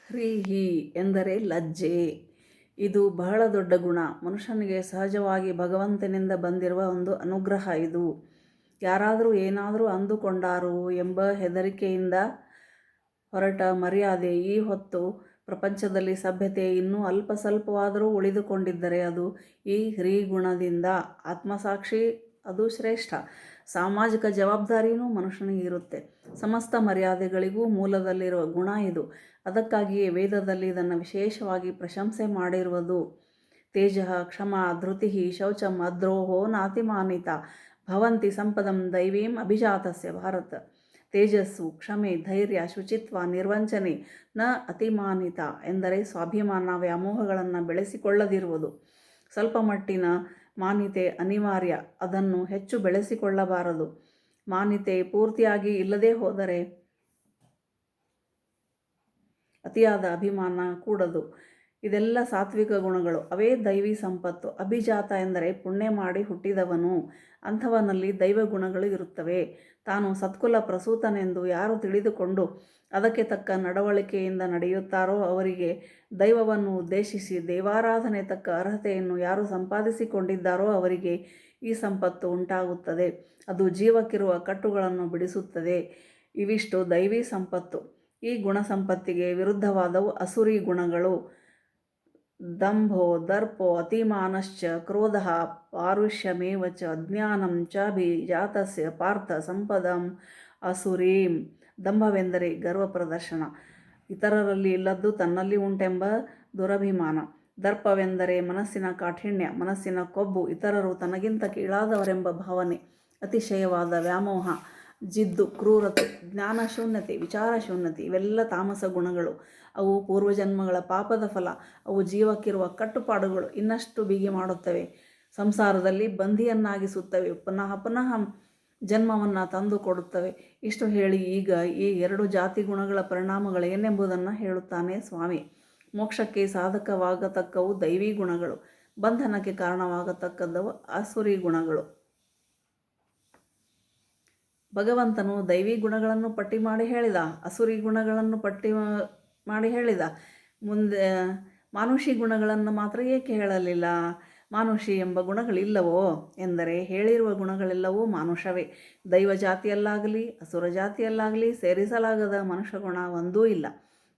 ಹ್ರೀಹಿ ಎಂದರೆ ಲಜ್ಜೆ. ಇದು ಬಹಳ ದೊಡ್ಡ ಗುಣ. ಮನುಷ್ಯನಿಗೆ ಸಹಜವಾಗಿ ಭಗವಂತನಿಂದ ಬಂದಿರುವ ಒಂದು ಅನುಗ್ರಹ ಇದು. ಯಾರಾದರೂ ಏನಾದರೂ ಅಂದುಕೊಂಡಾರು ಎಂಬ ಹೆದರಿಕೆಯಿಂದ ಹೊರಟ ಮರ್ಯಾದೆ ಈ ಹೊತ್ತು ಪ್ರಪಂಚದಲ್ಲಿ ಸಭ್ಯತೆ ಇನ್ನೂ ಅಲ್ಪ ಸ್ವಲ್ಪವಾದರೂ ಉಳಿದುಕೊಂಡಿದ್ದರೆ ಅದು ಈ ಹ್ರೀಗುಣದಿಂದ. ಆತ್ಮಸಾಕ್ಷಿ ಅದು ಶ್ರೇಷ್ಠ. ಸಾಮಾಜಿಕ ಜವಾಬ್ದಾರಿಯೂ ಮನುಷ್ಯನಿಗೆ ಇರುತ್ತೆ. ಸಮಸ್ತ ಮರ್ಯಾದೆಗಳಿಗೂ ಮೂಲದಲ್ಲಿರುವ ಗುಣ ಇದು. ಅದಕ್ಕಾಗಿಯೇ ವೇದದಲ್ಲಿ ಇದನ್ನು ವಿಶೇಷವಾಗಿ ಪ್ರಶಂಸೆ ಮಾಡಿರುವುದು. ತೇಜ ಕ್ಷಮ ಧೃತಿ ಶೌಚಂ ಅದ್ರೋಹೋ ನಾತಿಮಾನಿತ ಭವಂತಿ ಸಂಪದಂ ದೈವೀಂ ಅಭಿಜಾತಸ್ಯ ಭಾರತ. ತೇಜಸ್ಸು, ಕ್ಷಮೆ, ಧೈರ್ಯ, ಶುಚಿತ್ವ, ನಿರ್ವಂಚನೆ, ನ ಅತಿಮಾನಿತ ಎಂದರೆ ಸ್ವಾಭಿಮಾನ ವ್ಯಾಮೋಹಗಳನ್ನು ಬೆಳೆಸಿಕೊಳ್ಳದಿರುವುದು. ಸ್ವಲ್ಪ ಮಟ್ಟಿನ ಮಾನ್ಯತೆ ಅನಿವಾರ್ಯ, ಅದನ್ನು ಹೆಚ್ಚು ಬೆಳೆಸಿಕೊಳ್ಳಬಾರದು. ಮಾನ್ಯತೆ ಪೂರ್ತಿಯಾಗಿ ಇಲ್ಲದೆ ಹೋದರೆ ಅತಿಯಾದ ಅಭಿಮಾನ ಕೂಡದು. ಇದೆಲ್ಲ ಸಾತ್ವಿಕ ಗುಣಗಳು, ಅವೇ ದೈವಿ ಸಂಪತ್ತು. ಅಭಿಜಾತ ಎಂದರೆ ಪುಣ್ಯ ಮಾಡಿ ಹುಟ್ಟಿದವನು, ಅಂಥವನಲ್ಲಿ ದೈವ ಗುಣಗಳು ಇರುತ್ತವೆ. ತಾನು ಸತ್ಕುಲ ಪ್ರಸೂತನೆಂದು ಯಾರು ತಿಳಿದುಕೊಂಡು ಅದಕ್ಕೆ ತಕ್ಕ ನಡವಳಿಕೆಯಿಂದ ನಡೆಯುತ್ತಾರೋ ಅವರಿಗೆ, ದೈವವನ್ನು ಉದ್ದೇಶಿಸಿ ದೇವಾರಾಧನೆ ತಕ್ಕ ಅರ್ಹತೆಯನ್ನು ಯಾರು ಸಂಪಾದಿಸಿಕೊಂಡಿದ್ದಾರೋ ಅವರಿಗೆ ಈ ಸಂಪತ್ತು ಉಂಟಾಗುತ್ತದೆ. ಅದು ಜೀವಕ್ಕಿರುವ ಕಟ್ಟುಗಳನ್ನು ಬಿಡಿಸುತ್ತದೆ. ಇವಿಷ್ಟು ದೈವಿ ಸಂಪತ್ತು. ಈ ಗುಣ ಸಂಪತ್ತಿಗೆ ವಿರುದ್ಧವಾದವು ಅಸುರಿ ಗುಣಗಳು. ದಂಭೋ ದರ್ಪೋ ಅತಿಮಾನಶ್ಚ ಕ್ರೋಧ ಪಾರುಷ್ಯಮೇವ ಚ ಅಜ್ಞಾನಂ ಚಾಭಿಜಾತಸ್ಯ ಪಾರ್ಥ ಸಂಪದಂ ಅಸುರೀಂ. ದಂಭವೆಂದರೆ ಗರ್ವ ಪ್ರದರ್ಶನ, ಇತರರಲ್ಲಿ ಇಲ್ಲದ್ದು ತನ್ನಲ್ಲಿ ಉಂಟೆಂಬ ದುರಭಿಮಾನ. ದರ್ಪವೆಂದರೆ ಮನಸ್ಸಿನ ಕಾಠಿಣ್ಯ, ಮನಸ್ಸಿನ ಕೊಬ್ಬು, ಇತರರು ತನಗಿಂತ ಕೀಳಾದವರೆಂಬ ಭಾವನೆ. ಅತಿಶಯವಾದ ವ್ಯಾಮೋಹ, ಜಿದ್ದು, ಕ್ರೂರತೆ, ಜ್ಞಾನಶೂನ್ಯತೆ, ವಿಚಾರಶೂನ್ಯತೆ ಇವೆಲ್ಲ ತಾಮಸ ಗುಣಗಳು. ಅವು ಪೂರ್ವಜನ್ಮಗಳ ಪಾಪದ ಫಲ. ಅವು ಜೀವಕ್ಕಿರುವ ಕಟ್ಟುಪಾಡುಗಳು. ಇನ್ನಷ್ಟು ಬಿಗಿ ಮಾಡುತ್ತವೆ, ಸಂಸಾರದಲ್ಲಿ ಬಂಧಿಯನ್ನಾಗಿಸುತ್ತವೆ, ಪುನಃ ಪುನಃ ಜನ್ಮವನ್ನು ತಂದು ಕೊಡುತ್ತವೆ. ಇಷ್ಟು ಹೇಳಿ ಈಗ ಈ ಎರಡು ಜಾತಿ ಗುಣಗಳ ಪರಿಣಾಮಗಳೇನೆಂಬುದನ್ನು ಹೇಳುತ್ತಾನೆ ಸ್ವಾಮಿ. ಮೋಕ್ಷಕ್ಕೆ ಸಾಧಕವಾಗತಕ್ಕವು ದೈವಿ ಗುಣಗಳು, ಬಂಧನಕ್ಕೆ ಕಾರಣವಾಗತಕ್ಕದ್ದವು ಅಸುರಿ ಗುಣಗಳು. ಭಗವಂತನು ದೈವಿ ಗುಣಗಳನ್ನು ಪಟ್ಟಿ ಮಾಡಿ ಹೇಳಿದ, ಅಸುರಿ ಗುಣಗಳನ್ನು ಪಟ್ಟಿ ಮಾಡಿ ಹೇಳಿದ. ಮುಂದೆ ಮಾನುಷಿ ಗುಣಗಳನ್ನು ಮಾತ್ರ ಏಕೆ ಹೇಳಲಿಲ್ಲ? ಮಾನುಷಿ ಎಂಬ ಗುಣಗಳಿಲ್ಲವೋ ಎಂದರೆ ಹೇಳಿರುವ ಗುಣಗಳೆಲ್ಲವೂ ಮಾನುಷವೇ. ದೈವ ಜಾತಿಯಲ್ಲಾಗಲಿ ಅಸುರ ಜಾತಿಯಲ್ಲಾಗಲಿ ಸೇರಿಸಲಾಗದ ಮನುಷ್ಯ ಗುಣ ಒಂದೂ ಇಲ್ಲ.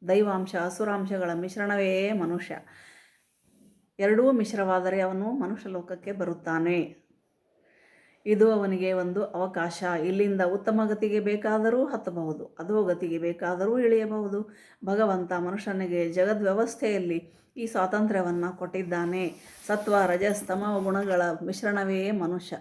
ದೈವಾಂಶ ಅಸುರಾಂಶಗಳ ಮಿಶ್ರಣವೇ ಮನುಷ್ಯ. ಎರಡೂ ಮಿಶ್ರವಾದರೆ ಅವನು ಮನುಷ್ಯ ಲೋಕಕ್ಕೆ ಬರುತ್ತಾನೆ. ಇದು ಅವನಿಗೆ ಒಂದು ಅವಕಾಶ. ಇಲ್ಲಿಂದ ಉತ್ತಮ ಗತಿಗೆ ಬೇಕಾದರೂ ಹತ್ತಬಹುದು, ಅಧೋಗತಿಗೆ ಬೇಕಾದರೂ ಇಳಿಯಬಹುದು. ಭಗವಂತ ಮನುಷ್ಯನಿಗೆ ಜಗದ್ವ್ಯವಸ್ಥೆಯಲ್ಲಿ ಈ ಸ್ವಾತಂತ್ರ್ಯವನ್ನು ಕೊಟ್ಟಿದ್ದಾನೆ. ಸತ್ವ ರಜಸ್ ತಮ ಗುಣಗಳ ಮಿಶ್ರಣವೇ ಮನುಷ್ಯ.